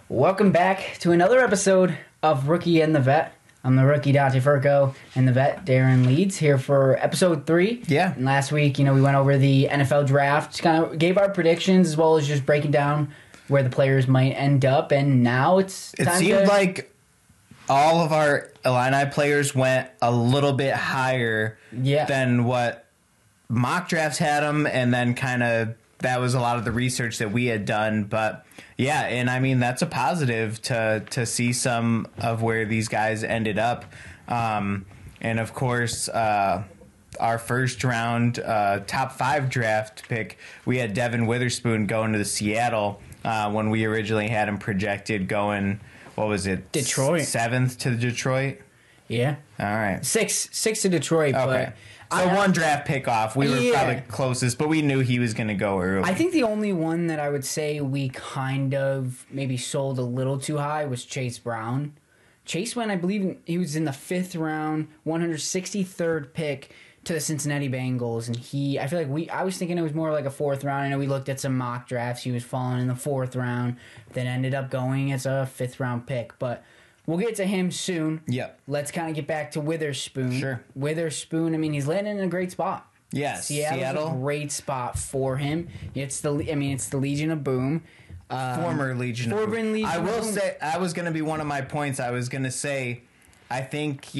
Welcome back to another episode of Rookie and the Vet. I'm the rookie Dante Furco and the vet Darren Leeds here for episode 3. Yeah. And last week, we went over the NFL draft, kind of gave our predictions as well as just breaking down where the players might end up. And now it seemed like all of our Illini players went a little bit higher than what mock drafts had them, and then kind of that was a lot of the research that we had done. But yeah, and I mean that's a positive to see some of where these guys ended up. And of course, our first round top 5 draft pick, we had Devin Witherspoon going to the Seattle when we originally had him projected going. What was it? Detroit. 7th to Detroit? Yeah. All right. 6 to Detroit. Okay. But so one draft pick off. We were probably closest, but we knew he was going to go early. I think the only one that I would say we kind of maybe sold a little too high was Chase Brown. Chase went, I believe, he was in the 5th round, 163rd pick to the Cincinnati Bengals, and I feel like I was thinking it was more like a 4th round. I know we looked at some mock drafts. He was falling in the 4th round, then ended up going as a 5th round pick. But we'll get to him soon. Yep. Let's kind of get back to Witherspoon. Sure. Witherspoon, I mean, he's landing in a great spot. Yeah, Seattle's a great spot for him. It's the Legion of Boom. Former Legion of Boom. I will say, I was going to be one of my points. I was going to say, I think,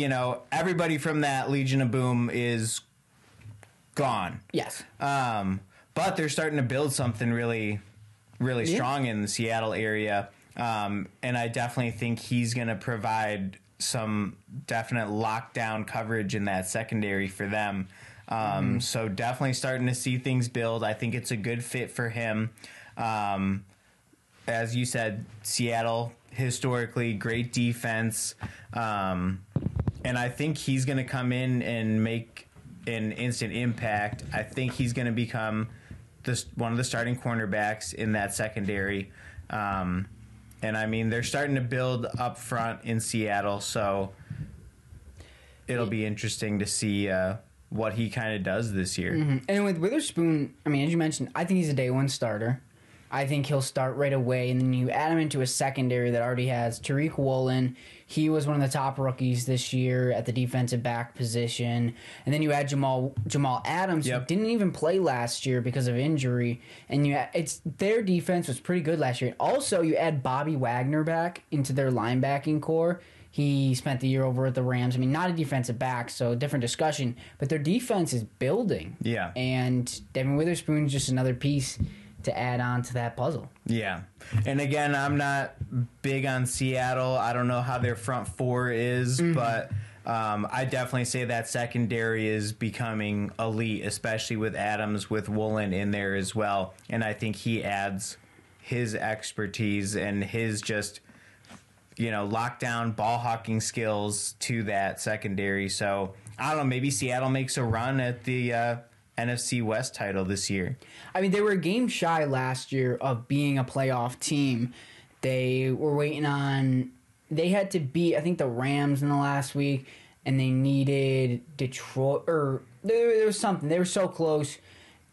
everybody from that Legion of Boom is gone. Yes. But they're starting to build something really, really strong in the Seattle area. And I definitely think he's going to provide some definite lockdown coverage in that secondary for them. So definitely starting to see things build. I think it's a good fit for him. As you said, Seattle, historically, great defense. And I think he's going to come in and make an instant impact. I think he's going to become one of the starting cornerbacks in that secondary. And I mean, they're starting to build up front in Seattle, so it'll be interesting to see what he kind of does this year. Mm-hmm. And with Witherspoon, I mean, as you mentioned, I think he's a day one starter. I think he'll start right away, and then you add him into a secondary that already has Tariq Woolen. He was one of the top rookies this year at the defensive back position. And then you add Jamal Adams, who didn't even play last year because of injury. And their defense was pretty good last year. Also, you add Bobby Wagner back into their linebacking core. He spent the year over at the Rams. I mean, not a defensive back, so different discussion. But their defense is building. Yeah. And Devin Witherspoon is just another piece to add on to that puzzle. Yeah. And again, I'm not big on Seattle. I don't know how their front 4 is, but I definitely say that secondary is becoming elite, especially with Adams, with Woolen in there as well. And I think he adds his expertise and his just, lockdown ball hawking skills to that secondary. So I don't know, maybe Seattle makes a run at the NFC West title this year. I mean, they were a game shy last year of being a playoff team. They were waiting on... They had to beat, I think, the Rams in the last week, and they needed Detroit... Or there was something. They were so close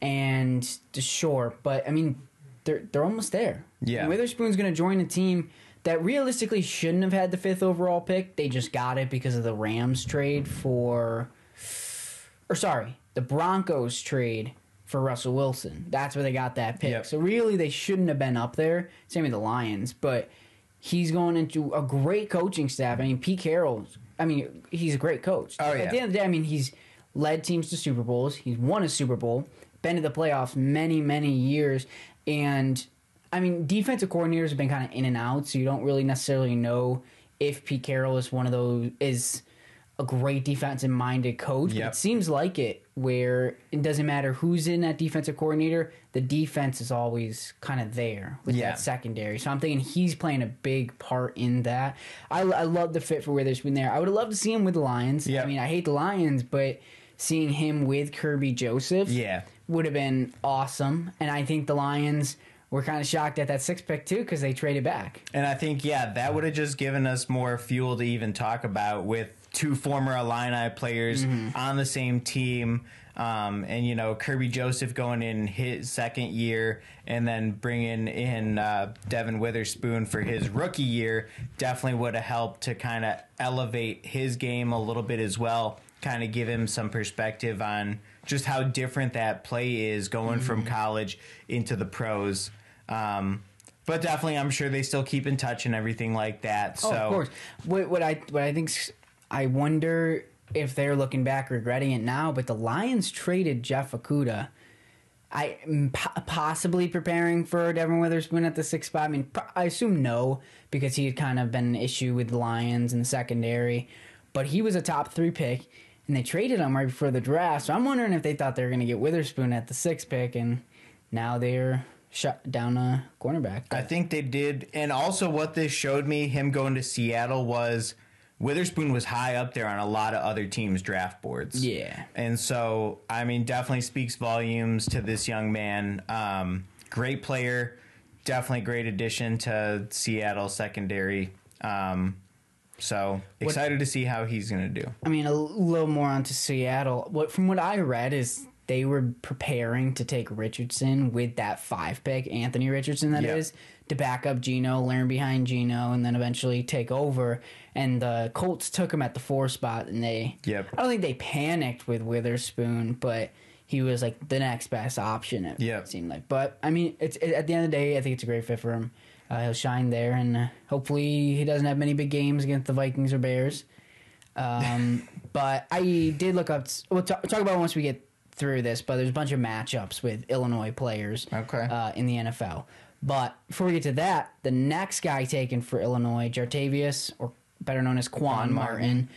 and short. But, I mean, they're almost there. Yeah. And Witherspoon's going to join a team that realistically shouldn't have had the 5th overall pick. They just got it because of the Rams trade for... Or, sorry... The Broncos trade for Russell Wilson. That's where they got that pick. Yep. So really, they shouldn't have been up there. Same with the Lions. But he's going into a great coaching staff. I mean, Pete Carroll, he's a great coach. Oh, yeah. At the end of the day, he's led teams to Super Bowls. He's won a Super Bowl. Been to the playoffs many, many years. And, defensive coordinators have been kind of in and out, so you don't really necessarily know if Pete Carroll is one of those... is a great defensive-minded coach. Yep. But it seems like it, where it doesn't matter who's in that defensive coordinator, the defense is always kind of there with that secondary. So I'm thinking he's playing a big part in that. I love the fit for Witherspoon there. I would have loved to see him with the Lions. Yep. I hate the Lions, but seeing him with Kirby Joseph would have been awesome. And I think the Lions were kind of shocked at that 6th pick, too, because they traded back. And I think, that would have just given us more fuel to even talk about with two former Illini players on the same team. And, you know, Kirby Joseph going in his second year and then bringing in Devin Witherspoon for his rookie year definitely would have helped to kind of elevate his game a little bit as well, kind of give him some perspective on just how different that play is going from college into the pros. But definitely, I'm sure they still keep in touch and everything like that. So, of course. What I think, I wonder if they're looking back regretting it now, but the Lions traded Jeff Okudah. Possibly preparing for Devin Witherspoon at the 6th spot. I mean, I assume no, because he had kind of been an issue with the Lions in the secondary. But he was a top 3 pick, and they traded him right before the draft. So I'm wondering if they thought they were going to get Witherspoon at the 6th pick, and now they're shut down a cornerback. I think they did. And also what this showed me, him going to Seattle, was Witherspoon was high up there on a lot of other teams' draft boards. Yeah. And so, I mean, definitely speaks volumes to this young man. Great player. Definitely great addition to Seattle secondary. So, excited to see how he's going to do. I mean, a little more onto Seattle. From what I read is they were preparing to take Richardson with that 5 pick, Anthony Richardson that is, to back up Geno, learn behind Geno, and then eventually take over. And the Colts took him at the 4 spot, and I don't think they panicked with Witherspoon, but he was like the next best option, it seemed like. But, I mean, at the end of the day, I think it's a great fit for him. He'll shine there, and hopefully he doesn't have many big games against the Vikings or Bears. But I did look up, we'll talk about it once we get through this, but there's a bunch of matchups with Illinois players in the NFL. But before we get to that, the next guy taken for Illinois, Jartavius, or better known as Quan Martin,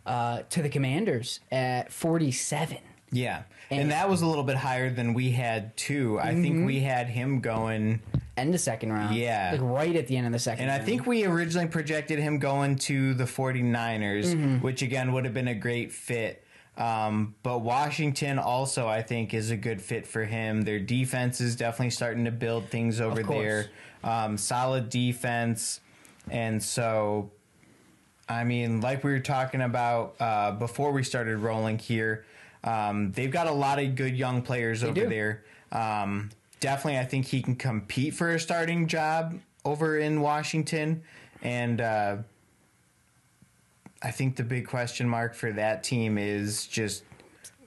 to the Commanders at 47. Yeah, and that was a little bit higher than we had, too. I think we had him going end of second round. Yeah. Like right at the end of the second round. And I think we originally projected him going to the 49ers, which, again, would have been a great fit. But Washington also, I think, is a good fit for him. Their defense is definitely starting to build things over there. Solid defense. And so, I mean, like we were talking about before we started rolling here, they've got a lot of good young players over there. Definitely, I think he can compete for a starting job over in Washington. And I think the big question mark for that team is just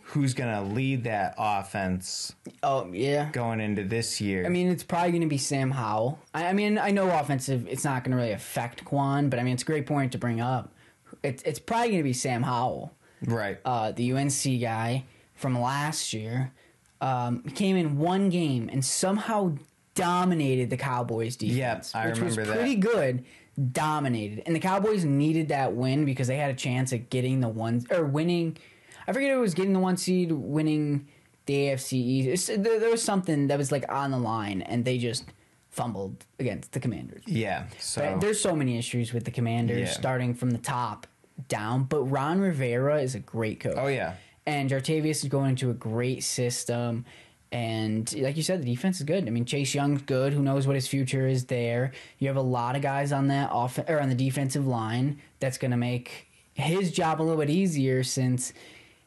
who's going to lead that offense. Oh, yeah. Going into this year. I mean, it's probably going to be Sam Howell. I mean, I know offensive, it's not going to really affect Quan, but I mean, it's a great point to bring up. It's probably going to be Sam Howell. Right. The UNC guy from last year. He came in one game and somehow dominated the Cowboys defense. Yeah, I remember that. Which was pretty good. Dominated. And the Cowboys needed that win because they had a chance at getting the one, or winning. I forget if it was getting the 1 seed, winning the AFC East. There was something that was like on the line, and they just fumbled against the Commanders. Yeah. So but there's so many issues with the Commanders starting from the top down. But Ron Rivera is a great coach. Oh, yeah. And Jartavius is going into a great system. And like you said, the defense is good. I mean, Chase Young's good. Who knows what his future is there? You have a lot of guys on that on the defensive line that's going to make his job a little bit easier since,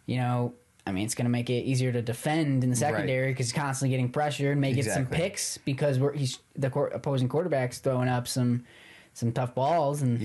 you know, I mean, it's going to make it easier to defend in the secondary because he's constantly getting pressured and may get some picks because the opposing quarterback's throwing up some tough balls. And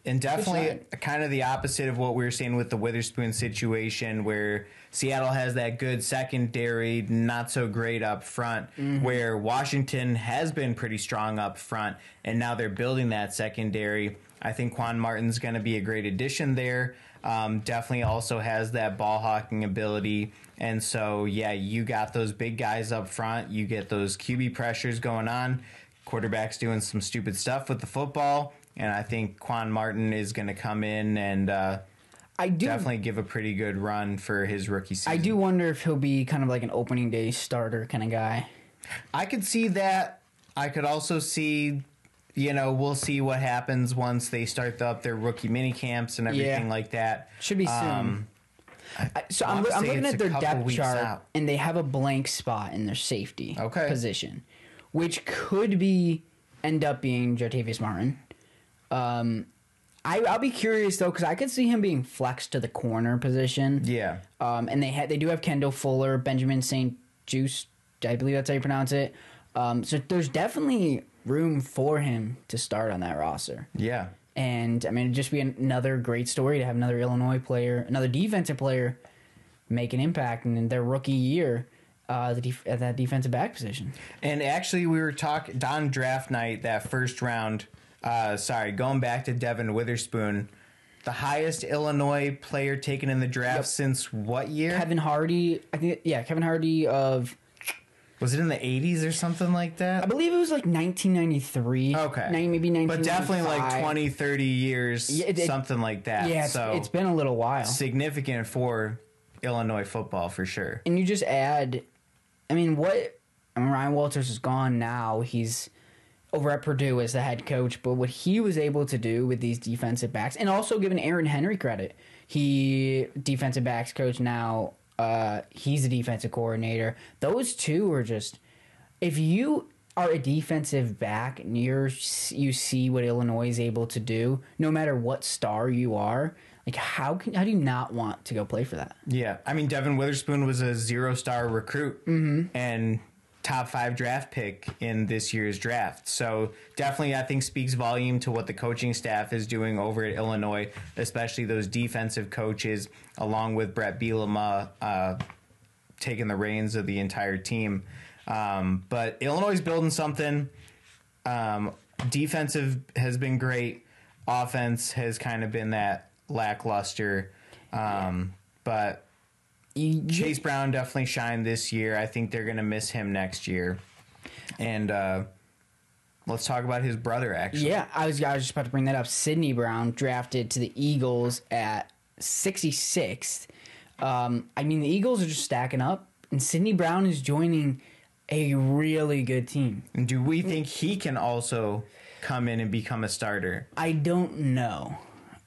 and definitely kind of the opposite of what we were seeing with the Witherspoon situation where Seattle has that good secondary, not so great up front, where Washington has been pretty strong up front, and now they're building that secondary. I think Quan Martin's going to be a great addition there. Definitely also has that ball hawking ability. And so, you got those big guys up front. You get those QB pressures going on. Quarterback's doing some stupid stuff with the football. And I think Quan Martin is going to come in and definitely give a pretty good run for his rookie season. I do wonder if he'll be kind of like an opening day starter kind of guy. I could see that. I could also see, we'll see what happens once they start up their rookie mini camps and everything like that. Should be soon. I'm looking at their depth chart, and they have a blank spot in their safety position, which could end up being Jartavius Martin. I'll be curious though, because I could see him being flexed to the corner position. Yeah. And they do have Kendall Fuller, Benjamin St. Juste, I believe that's how you pronounce it. So there's definitely room for him to start on that roster. Yeah. And I mean, it'd just be another great story to have another Illinois player, another defensive player, make an impact in their rookie year at that defensive back position. And actually, we were talking on draft night, that first round. Going back to Devin Witherspoon, the highest Illinois player taken in the draft since what year? Kevin Hardy. I think, Kevin Hardy of... Was it in the 80s or something like that? I believe it was like 1993. Okay. Maybe 1995. But definitely like 20, 30 years, something like that. Yeah, it's been a little while. Significant for Illinois football for sure. And you just add... Ryan Walters is gone now. He's over at Purdue as the head coach, but what he was able to do with these defensive backs, and also giving Aaron Henry credit, he defensive backs coach now. He's a defensive coordinator. Those two are just, if you are a defensive back and you see what Illinois is able to do, no matter what star you are, like how do you not want to go play for that? Yeah, I mean Devin Witherspoon was a 0-star recruit and top 5 draft pick in this year's draft. So definitely, I think, speaks volume to what the coaching staff is doing over at Illinois, especially those defensive coaches, along with Brett Bielema taking the reins of the entire team. But Illinois is building something. Defensive has been great. Offense has kind of been that lackluster. But Chase Brown definitely shined this year. I think they're going to miss him next year. And let's talk about his brother, actually. Yeah, I was just about to bring that up. Sidney Brown drafted to the Eagles at 66th. The Eagles are just stacking up, and Sidney Brown is joining a really good team. And do we think he can also come in and become a starter? I don't know.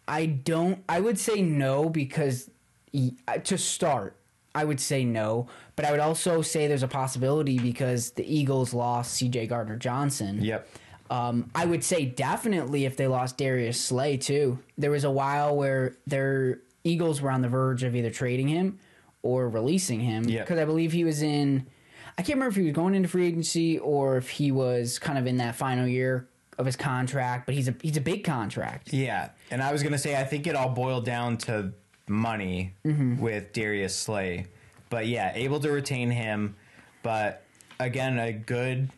I would say no because to start, I would say no, but I would also say there's a possibility because the Eagles lost C.J. Gardner-Johnson. Yep. I would say definitely if they lost Darius Slay, too. There was a while where their Eagles were on the verge of either trading him or releasing him. Because I believe he was in... I can't remember if he was going into free agency or if he was kind of in that final year of his contract, but he's a big contract. Yeah, and I was going to say, I think it all boiled down to money with Darius Slay. But yeah, able to retain him. But again, a good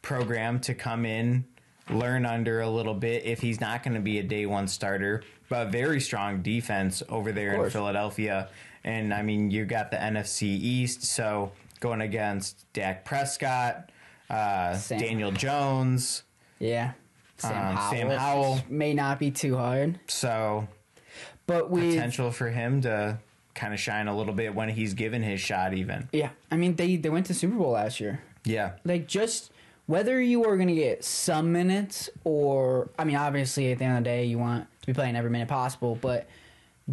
program to come in, learn under a little bit if he's not going to be a day one starter. But very strong defense over there in Philadelphia. And I mean, you got the NFC East, so going against Dak Prescott, Daniel Jones. Yeah. Sam Howell. May not be too hard. So... But potential for him to kind of shine a little bit when he's given his shot even. Yeah. I mean, they went to Super Bowl last year. Yeah. Like, just whether you are going to get some minutes or... I mean, obviously, at the end of the day, you want to be playing every minute possible. But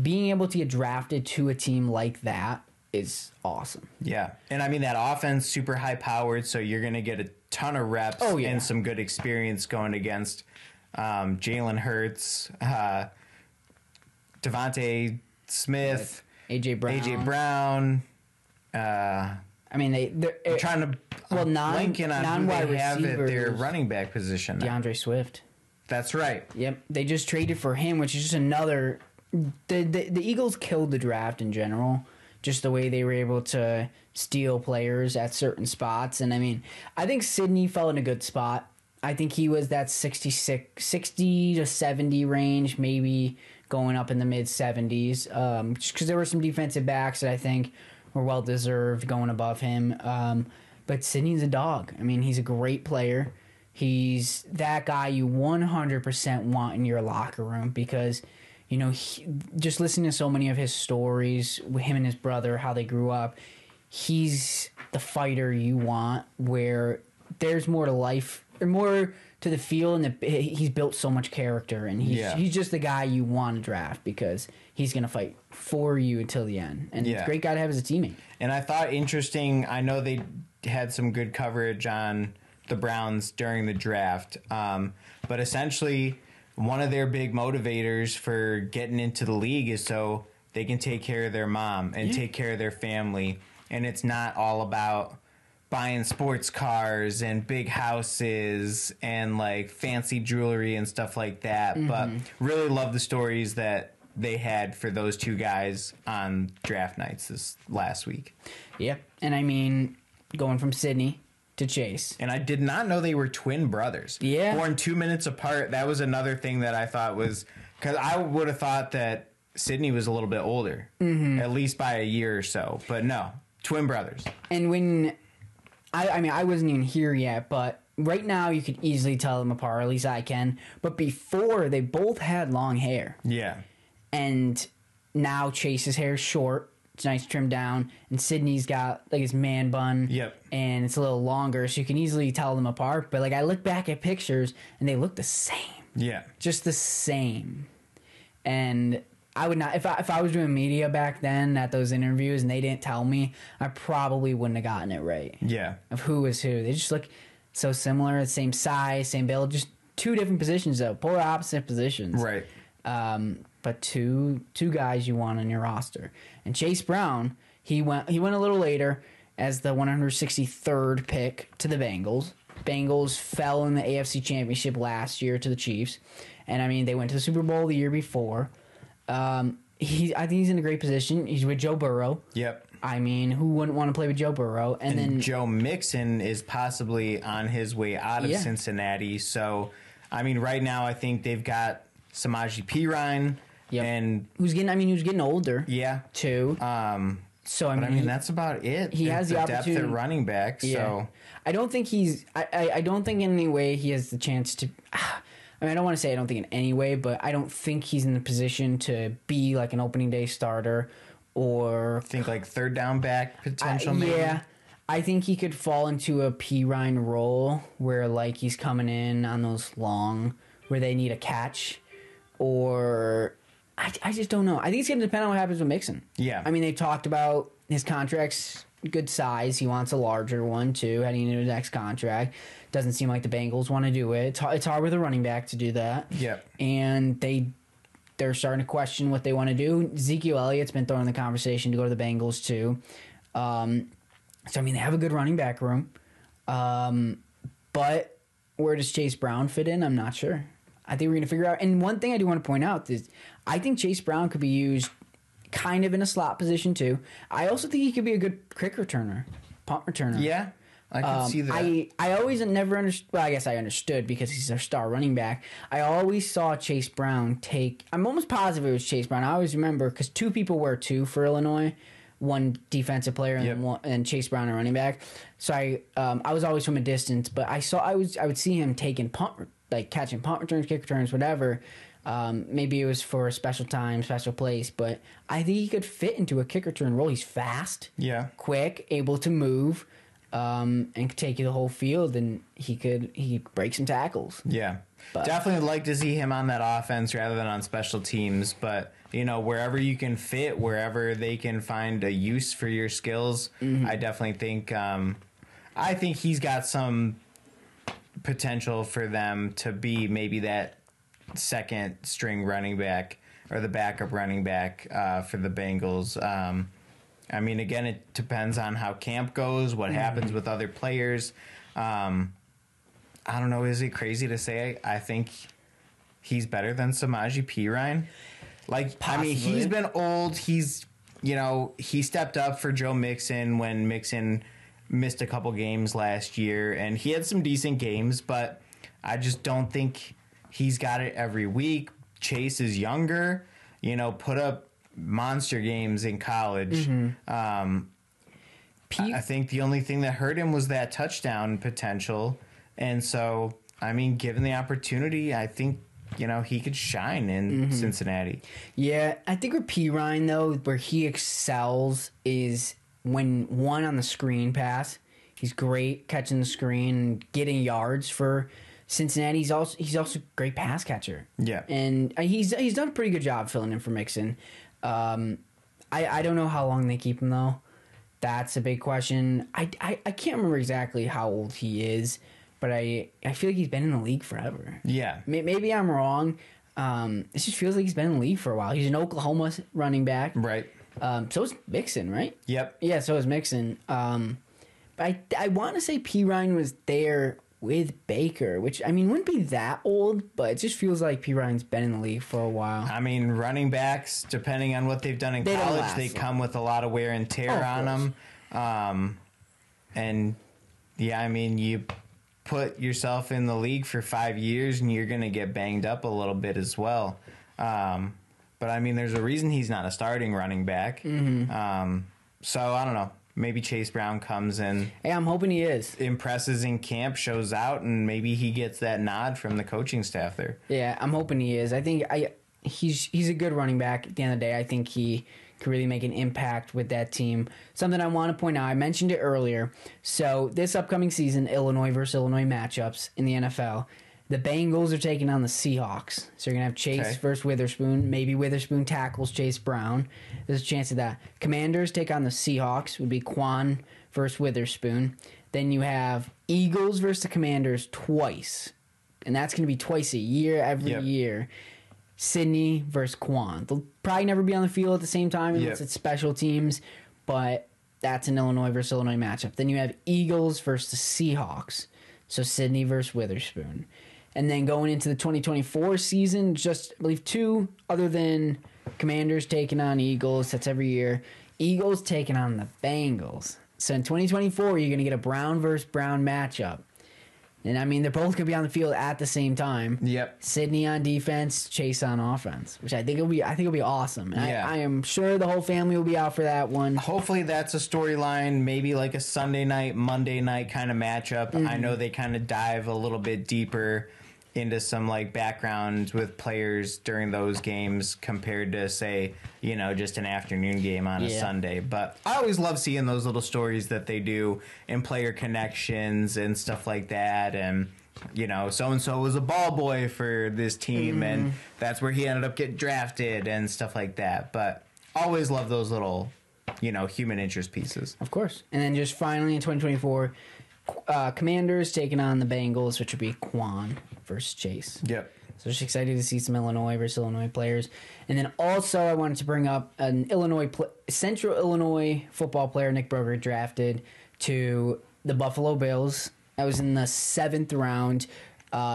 being able to get drafted to a team like that is awesome. Yeah. And, I mean, that offense, super high-powered, so you're going to get a ton of reps and some good experience going against Jalen Hurts, Devontae Smith, AJ Brown. I mean, they're trying to blank in on who they have at their running back position. DeAndre Swift. That's right. Yep, they just traded for him, which is just another. The Eagles killed the draft in general, just the way they were able to steal players at certain spots. And I mean, I think Sidney fell in a good spot. I think he was that 60 to 70 range, maybe going up in the mid-70s, just because there were some defensive backs that I think were well-deserved going above him. But Sidney's a dog. I mean, he's a great player. He's that guy you 100% want in your locker room because, you know, just listening to so many of his stories, with him and his brother, how they grew up, he's the fighter you want where there's more to life, or more to the field, and he's built so much character, and he's just the guy you want to draft because he's going to fight for you until the end. And it's a great guy to have as a teammate. And I thought interesting, I know they had some good coverage on the Browns during the draft, but essentially one of their big motivators for getting into the league is so they can take care of their mom and take care of their family. And it's not all about buying sports cars and big houses and like fancy jewelry and stuff like that. But really love the stories that they had for those two guys on draft nights this last week. Yep. And I mean, going from Sydney to Chase. And I did not know they were twin brothers. Yeah. Born 2 minutes apart. That was another thing that I thought was, because I would have thought that Sydney was a little bit older, at least by a year or so. But no, twin brothers. And when, I mean, I wasn't even here yet, but right now you could easily tell them apart, at least I can. But before, they both had long hair. Yeah. And now Chase's hair is short. It's nice trimmed down. And Sydney's got like his man bun. Yep. And it's a little longer, so you can easily tell them apart. But like I look back at pictures and they look the same. Yeah. Just the same. And I would not, if I was doing media back then at those interviews and they didn't tell me, I probably wouldn't have gotten it right. Yeah. Of who is who. They just look so similar, same size, same build, just two different positions though, polar opposite positions. Right. But two guys you want on your roster. And Chase Brown, he went a little later as the 163rd pick to the Bengals. Bengals fell in the AFC Championship last year to the Chiefs. And I mean, they went to the Super Bowl the year before. I think he's in a great position. He's with Joe Burrow. Yep. I mean, who wouldn't want to play with Joe Burrow? And then Joe Mixon is possibly on his way out of Cincinnati. So, I mean, right now I think they've got Samaje Perine. Yep. And who's getting older. Yeah. Too. So I mean, that's about it. He has the opportunity. Depth at running back. Yeah. So I don't think he's. I don't think in any way he has the chance to. I mean, I don't want to say I don't think in any way, but I don't think he's in the position to be like an opening day starter or think like third down back potential. Maybe. Yeah. I think he could fall into a Perine role where like he's coming in on those long where they need a catch, or I just don't know. I think it's going to depend on what happens with Mixon. Yeah. I mean, they talked about his contract's good size. He wants a larger one, too, heading into his next contract. Doesn't seem like the Bengals want to do it. It's hard with a running back to do that. Yeah. And they're starting to question what they want to do. Ezekiel Elliott's been thrown in the conversation to go to the Bengals, too. So, I mean, they have a good running back room. But where does Chase Brown fit in? I'm not sure. I think we're going to figure out. And one thing I do want to point out is I think Chase Brown could be used kind of in a slot position too. I also think he could be a good kick returner, punt returner. Yeah, I can see that. I always never understood. Well, I guess I understood because he's their star running back. I always saw Chase Brown take. I'm almost positive it was Chase Brown. I always remember because two people wear two for Illinois. One defensive player and Chase Brown a running back. So I was always from a distance, but I would see him taking catching punt returns, kick returns, whatever. Maybe it was for a special time, special place, but I think he could fit into a kick return role. He's fast, quick, able to move, and could take you the whole field, and he breaks some tackles. Yeah. But definitely like to see him on that offense rather than on special teams, but wherever you can fit, wherever they can find a use for your skills, I definitely think I think he's got some potential for them to be maybe that second string running back or the backup running back for the Bengals. I mean, again, it depends on how camp goes, what happens with other players. I don't know. Is it crazy to say I think he's better than Samaje Perine? Like, possibly. I mean, he's been old. He's, he stepped up for Joe Mixon when Mixon missed a couple games last year, and he had some decent games, but I just don't think he's got it every week. Chase is younger, put up monster games in college. I think the only thing that hurt him was that touchdown potential. And so, I mean, given the opportunity, I think, he could shine in Cincinnati. Yeah, I think with Perine, though, where he excels is when one on the screen pass. He's great catching the screen and getting yards for Cincinnati. He's also a great pass catcher. Yeah. And he's done a pretty good job filling in for Mixon. I don't know how long they keep him, though. That's a big question. I can't remember exactly how old he is. but I feel like he's been in the league forever. Yeah. Maybe I'm wrong. It just feels like he's been in the league for a while. He's an Oklahoma running back. Right. So is Mixon, right? Yep. Yeah, so is Mixon. But I want to say P. Ryan was there with Baker, which, I mean, wouldn't be that old, but it just feels like P. Ryan's been in the league for a while. I mean, running backs, depending on what they've done in college, they come with a lot of wear and tear on them. And, yeah, I mean, you put yourself in the league for 5 years and you're going to get banged up a little bit as well. But, I mean, there's a reason he's not a starting running back. Mm-hmm. So, I don't know. Maybe Chase Brown comes in. Hey, I'm hoping he is. Impresses in camp, shows out, and maybe he gets that nod from the coaching staff there. Yeah, I'm hoping he is. I think he's a good running back at the end of the day. I think he could really make an impact with that team. Something I want to point out, I mentioned it earlier. So this upcoming season, Illinois versus Illinois matchups in the NFL. The Bengals are taking on the Seahawks. So you're going to have Chase versus Witherspoon. Maybe Witherspoon tackles Chase Brown. There's a chance of that. Commanders take on the Seahawks. Would be Quan versus Witherspoon. Then you have Eagles versus the Commanders twice. And that's going to be twice a year, every year. Sydney versus Quan. They'll probably never be on the field at the same time unless it's special teams. But that's an Illinois versus Illinois matchup. Then you have Eagles versus the Seahawks. So Sydney versus Witherspoon. And then going into the 2024 season, just I believe two, other than Commanders taking on Eagles, that's every year. Eagles taking on the Bengals. So in 2024, you're going to get a Brown versus Brown matchup. And I mean, they're both going to be on the field at the same time. Yep. Sydney on defense, Chase on offense, which I think will be awesome. Yeah. I am sure the whole family will be out for that one. Hopefully that's a storyline, maybe like a Sunday night, Monday night kind of matchup. Mm-hmm. I know they kind of dive a little bit deeper into some like backgrounds with players during those games compared to, say, you know, just an afternoon game on a Sunday. But I always love seeing those little stories that they do and player connections and stuff like that. And, you know, so-and-so was a ball boy for this team and that's where he ended up getting drafted and stuff like that. But always love those little, you know, human interest pieces. Of course. And then just finally in 2024, Commanders taking on the Bengals, which would be Quan versus Chase. Yep. So just excited to see some Illinois versus Illinois players. And then also I wanted to bring up an Central Illinois football player, Nick Broeker, drafted to the Buffalo Bills. That was in the 7th round.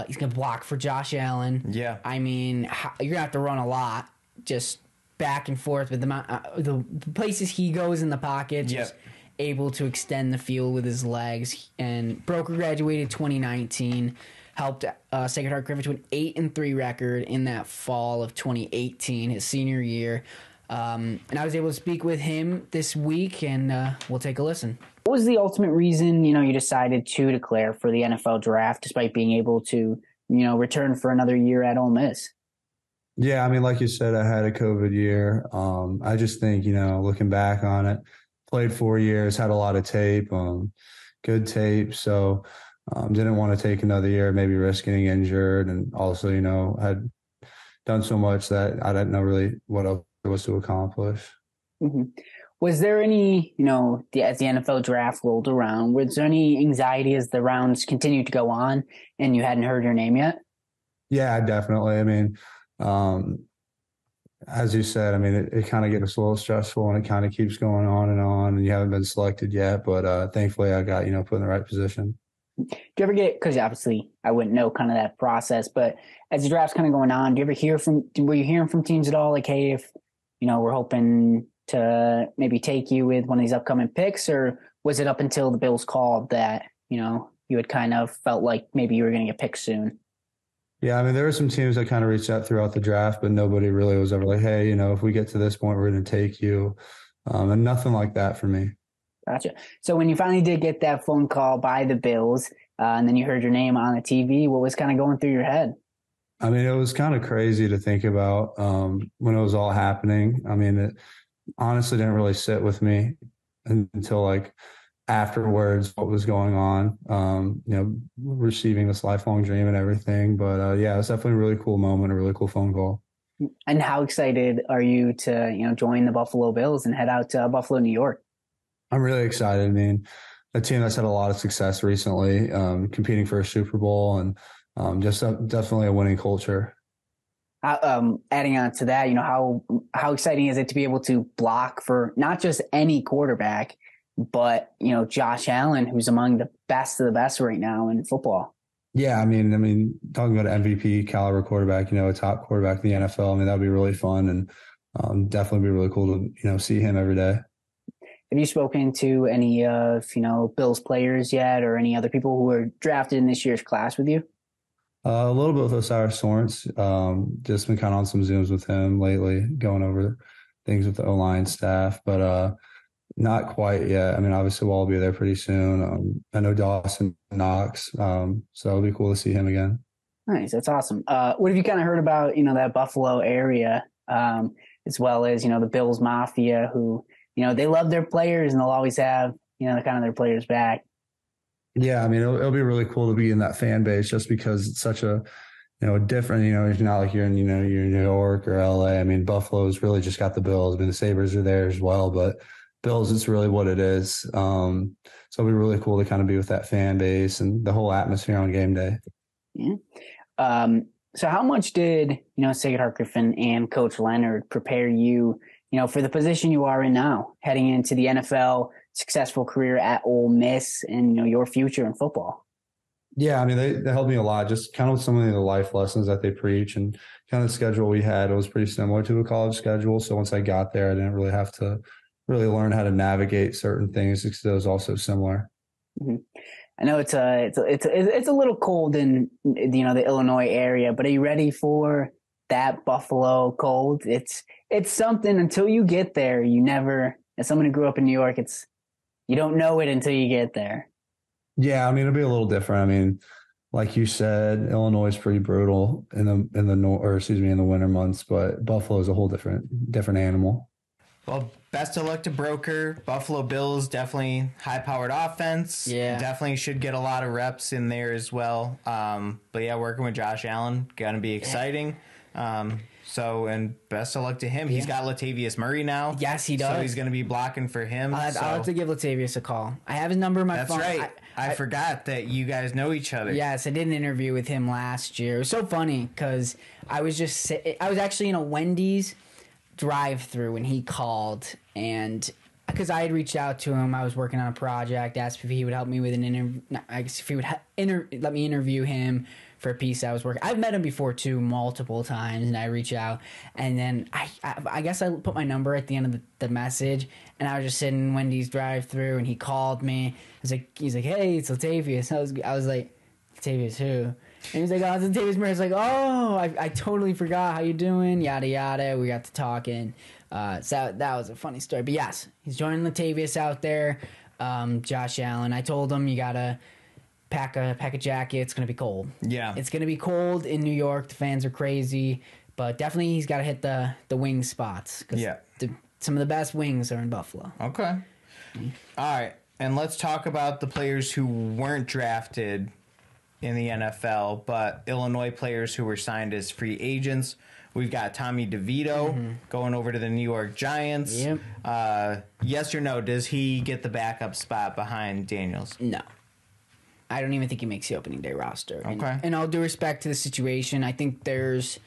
He's going to block for Josh Allen. Yeah. I mean, you're going to have to run a lot, just back and forth with the places he goes in the pocket. Just able to extend the field with his legs. And Broeker graduated 2019, helped Sacred Heart Griffin to an 8-3 record in that fall of 2018, his senior year. And I was able to speak with him this week, and we'll take a listen. What was the ultimate reason, you decided to declare for the NFL draft despite being able to, return for another year at Ole Miss? Yeah, I mean, like you said, I had a COVID year. I just think, looking back on it, played 4 years, had a lot of tape, good tape. So didn't want to take another year, maybe risk getting injured. And also, had done so much that I didn't know really what else there was to accomplish. Mm-hmm. Was there any, as the NFL draft rolled around, was there any anxiety as the rounds continued to go on and you hadn't heard your name yet? Yeah, definitely. I mean, as you said, I mean, it kind of gets a little stressful and it kind of keeps going on and you haven't been selected yet. But thankfully I got, put in the right position. Do you ever get, because obviously I wouldn't know kind of that process, but as the draft's kind of going on, were you hearing from teams at all? Like, hey, if, we're hoping to maybe take you with one of these upcoming picks, or was it up until the Bills called that, you had kind of felt like maybe you were going to get picked soon? Yeah, I mean, there were some teams that kind of reached out throughout the draft, but nobody really was ever like, hey, if we get to this point, we're going to take you. And nothing like that for me. Gotcha. So when you finally did get that phone call by the Bills and then you heard your name on the TV, what was kind of going through your head? I mean, it was kind of crazy to think about when it was all happening. I mean, it honestly didn't really sit with me until like afterwards what was going on, receiving this lifelong dream and everything. But yeah, it's definitely a really cool moment, a really cool phone call. And how excited are you to, join the Buffalo Bills and head out to Buffalo, New York? I'm really excited. I mean, a team that's had a lot of success recently, competing for a Super Bowl, and definitely a winning culture. Adding on to that, how exciting is it to be able to block for not just any quarterback, but Josh Allen, who's among the best of the best right now in football. Yeah, I mean, talking about an MVP caliber quarterback, a top quarterback in the NFL. I mean, that'd be really fun, and definitely be really cool to see him every day. Have you spoken to any of Bills players yet, or any other people who were drafted in this year's class with you? A little bit with Osiris Torrance. Just been kind of on some Zooms with him lately, going over things with the O-line staff, but not quite yet. I mean, obviously we'll all be there pretty soon. I know Dawson Knox, so it'll be cool to see him again. Nice, that's awesome. What have you kind of heard about that Buffalo area, as well as the Bills Mafia, who they love their players and they'll always have kind of their players back. Yeah, I mean, it'll be really cool to be in that fan base just because it's such a, different, it's not like you're in, you're in New York or LA. I mean, Buffalo's really just got the Bills. I mean, the Sabres are there as well, but Bills, it's really what it is. So it'll be really cool to kind of be with that fan base and the whole atmosphere on game day. Yeah. So how much did, Sacred Heart Griffin and Coach Leonard prepare you, for the position you are in now, heading into the NFL, successful career at Ole Miss, and your future in football? Yeah, I mean, they helped me a lot. Just kind of some of the life lessons that they preach, and kind of the schedule we had. It was pretty similar to a college schedule. So once I got there, I didn't really have to really learn how to navigate certain things because it was also similar. Mm-hmm. I know it's a little cold in the Illinois area, but are you ready for that Buffalo cold? It's something until you get there. You never, as someone who grew up in New York, you don't know it until you get there. Yeah, I mean, it'll be a little different. I mean, like you said, Illinois is pretty brutal in the winter months, but Buffalo is a whole different animal. Well, best of luck to Broeker. Buffalo Bills, definitely high-powered offense. Yeah. Definitely should get a lot of reps in there as well. But yeah, working with Josh Allen, going to be exciting. And best of luck to him. Yeah. He's got Latavius Murray now. Yes, he does. So he's going to be blocking for him. I'll have to give Latavius a call. I have his number in my phone. That's right. I forgot that you guys know each other. Yes, I did an interview with him last year. It was so funny because I was actually in a Wendy's drive-through when he called, and because I had reached out to him, I was working on a project, asked if he would help me with an interview. I guess if he would let me interview him for a piece I was working. I've met him before too, multiple times, and I reach out, and then I guess I put my number at the end of the message, and I was just sitting in Wendy's drive-through, and he called me. He's like, hey, it's Latavius. I was like, Latavius who? And he's like, oh, it's Latavius Murray. I was like, oh, I totally forgot. How you doing? Yada, yada. We got to talking. So that was a funny story. But yes, he's joining Latavius out there. Josh Allen. I told him you got to pack a jacket. It's going to be cold. Yeah. It's going to be cold in New York. The fans are crazy. But definitely he's got to hit the wing spots. Yeah. Some of the best wings are in Buffalo. Okay. All right. And let's talk about the players who weren't drafted in the NFL, but Illinois players who were signed as free agents. We've got Tommy DeVito going over to the New York Giants. Yep. Yes or no, does he get the backup spot behind Daniels? No. I don't even think he makes the opening day roster. Okay. And all due respect to the situation, I think there's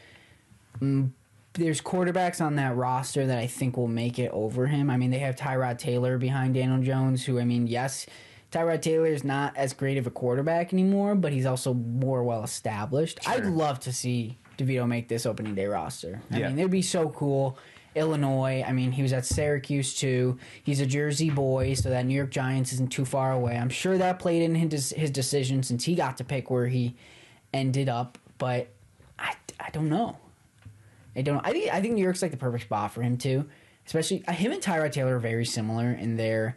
quarterbacks on that roster that I think will make it over him. I mean, they have Tyrod Taylor behind Daniel Jones, who, I mean, yes, Tyrod Taylor is not as great of a quarterback anymore, but he's also more well-established. Sure. I'd love to see DeVito make this opening day roster. I mean, it'd be so cool. Illinois, I mean, he was at Syracuse, too. He's a Jersey boy, so that New York Giants isn't too far away. I'm sure that played in his decision since he got to pick where he ended up, but I don't know. I think New York's like the perfect spot for him, too. Especially, him and Tyrod Taylor are very similar in their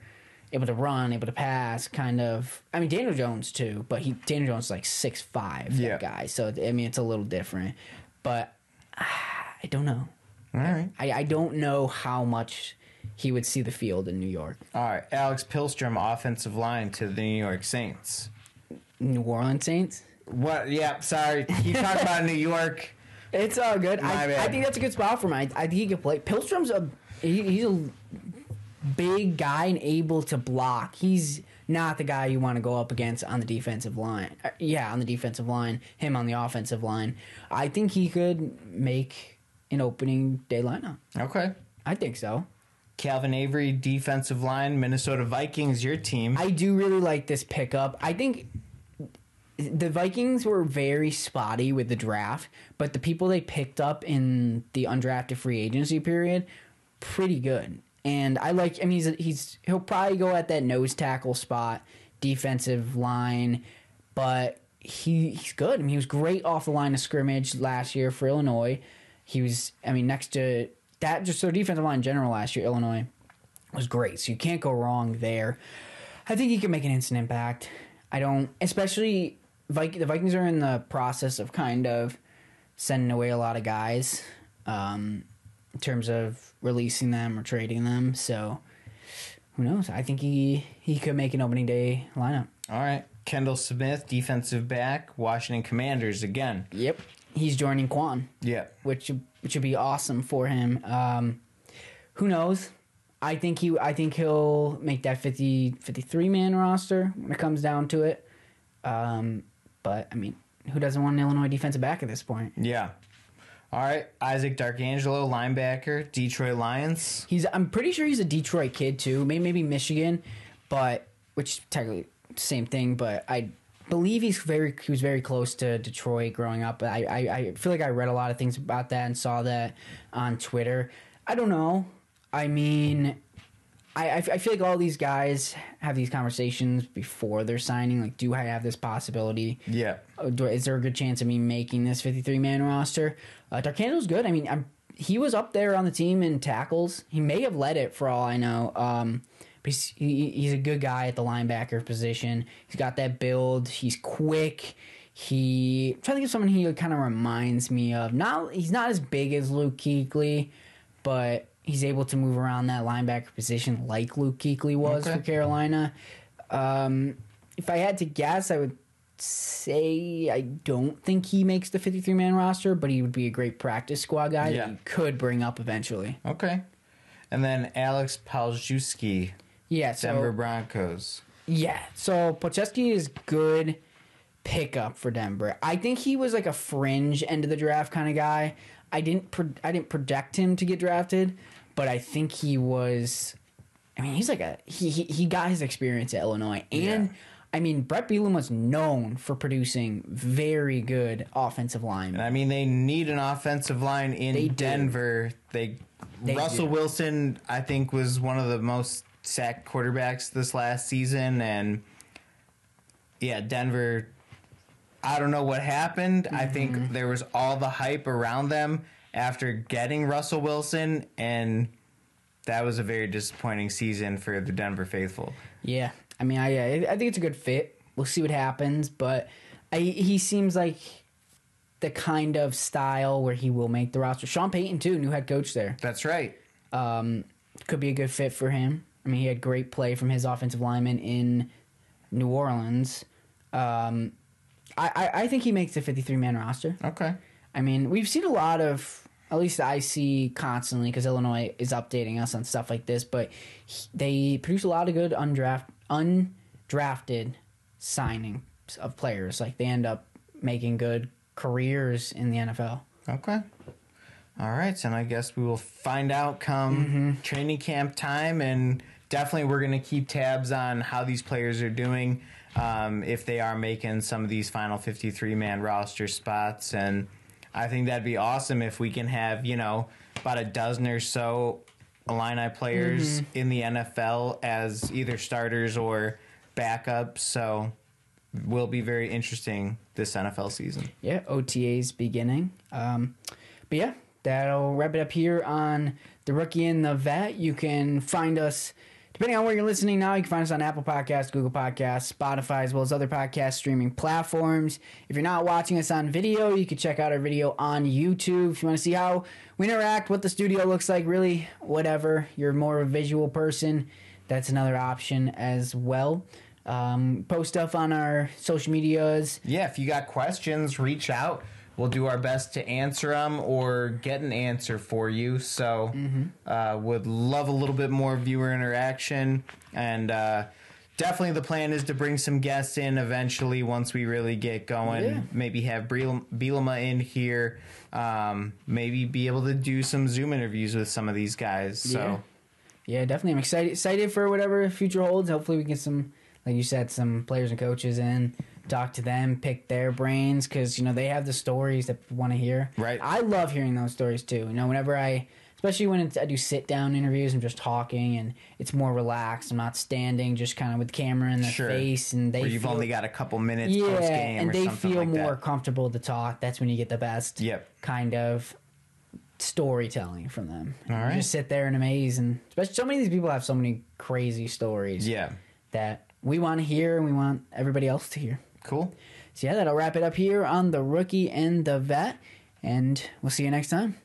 able to run, able to pass, kind of. I mean, Daniel Jones, too, but Daniel Jones is like 6'5", that guy. So, I mean, it's a little different. But I don't know. All right. I don't know how much he would see the field in New York. All right. Alex Pihlstrom, offensive line to the New York Saints. New Orleans Saints? What? Yeah, sorry. You talk about New York. It's all good. I think that's a good spot for him. I think he can play. Pihlstrom's he's a big guy and able to block. He's not the guy you want to go up against on the defensive line. On the defensive line, him on the offensive line. I think he could make an opening day lineup. Okay. I think so. Calvin Avery, defensive line, Minnesota Vikings, your team. I do really like this pickup. I think the Vikings were very spotty with the draft, but the people they picked up in the undrafted free agency period, pretty good. And he'll probably go at that nose tackle spot, defensive line, but he's good. I mean, he was great off the line of scrimmage last year for Illinois. He was, next to that, just so defensive line in general last year, Illinois was great. So you can't go wrong there. I think he can make an instant impact. Especially the Vikings are in the process of kind of sending away a lot of guys in terms of releasing them or trading them. So who knows? I think he could make an opening day lineup. All right. Kendall Smith, defensive back, Washington Commanders again. Yep. He's joining Quan. Yeah. Which would be awesome for him. Who knows? I think he'll make that 53-man roster when it comes down to it. But who doesn't want an Illinois defensive back at this point? Yeah. All right, Isaac Darkangelo, linebacker, Detroit Lions. I'm pretty sure he's a Detroit kid too. Maybe Michigan, but which technically same thing. But I believe he was very close to Detroit growing up. I feel like I read a lot of things about that and saw that on Twitter. I don't know. I feel like all these guys have these conversations before they're signing. Like, do I have this possibility? Yeah. Is there a good chance of me making this 53-man roster? Darkangelo's good. He was up there on the team in tackles. He may have led it for all I know. But he's a good guy at the linebacker position. He's got that build. He's quick. I'm trying to think of someone he kind of reminds me of. He's not as big as Luke Kuechly, but he's able to move around that linebacker position like Luke Kuechly was for Carolina. If I had to guess, I would say I don't think he makes the 53-man roster, but he would be a great practice squad guy that you could bring up eventually. Okay. And then Alex Paljewski, Denver Broncos. Yeah, so Paljewski is good pickup for Denver. I think he was like a fringe end of the draft kind of guy. I didn't project him to get drafted, but I think he was. He's like he got his experience at Illinois, and Brett Bielema was known for producing very good offensive linemen. And they need an offensive line in Denver. Russell Wilson, I think, was one of the most sacked quarterbacks this last season, and Denver. I don't know what happened. Mm-hmm. I think there was all the hype around them after getting Russell Wilson, and that was a very disappointing season for the Denver faithful. Yeah. I think it's a good fit. We'll see what happens, but he seems like the kind of style where he will make the roster. Sean Payton, too, new head coach there. That's right. Could be a good fit for him. He had great play from his offensive lineman in New Orleans. I think he makes the 53-man roster. Okay. We've seen a lot of, at least I see constantly, because Illinois is updating us on stuff like this, but they produce a lot of good undrafted signings of players. Like, they end up making good careers in the NFL. Okay. All right, so I guess we will find out come training camp time, and definitely we're going to keep tabs on how these players are doing. If they are making some of these final 53-man roster spots. And I think that'd be awesome if we can have, about a dozen or so Illini players in the NFL as either starters or backups. So will be very interesting this NFL season. Yeah, OTA's beginning. That'll wrap it up here on The Rookie and the Vet. You can find us, depending on where you're listening now, you can find us on Apple Podcasts, Google Podcasts, Spotify, as well as other podcast streaming platforms. If you're not watching us on video, you can check out our video on YouTube. If you want to see how we interact, what the studio looks like, really, whatever. You're more of a visual person, that's another option as well. Post stuff on our social medias. Yeah, if you got questions, reach out. We'll do our best to answer them or get an answer for you. So would love a little bit more viewer interaction. And definitely the plan is to bring some guests in eventually once we really get going. Yeah. Maybe have Bielema in here. Maybe be able to do some Zoom interviews with some of these guys. So yeah, definitely. I'm excited for whatever the future holds. Hopefully we get some, like you said, some players and coaches in, talk to them, pick their brains, because they have the stories that we want to hear. Right. I love hearing those stories too. Whenever especially when I do sit down interviews, I'm just talking and it's more relaxed. I'm not standing, just kind of with the camera in their face, and where you've only got a couple minutes post game, and they feel like more that. comfortable to talk. That's when you get the best kind of storytelling from them. All right. You just sit there and amaze, and especially so many of these people have so many crazy stories. That we want to hear and we want everybody else to hear. Cool. So that'll wrap it up here on the Rookie and the Vet, and we'll see you next time.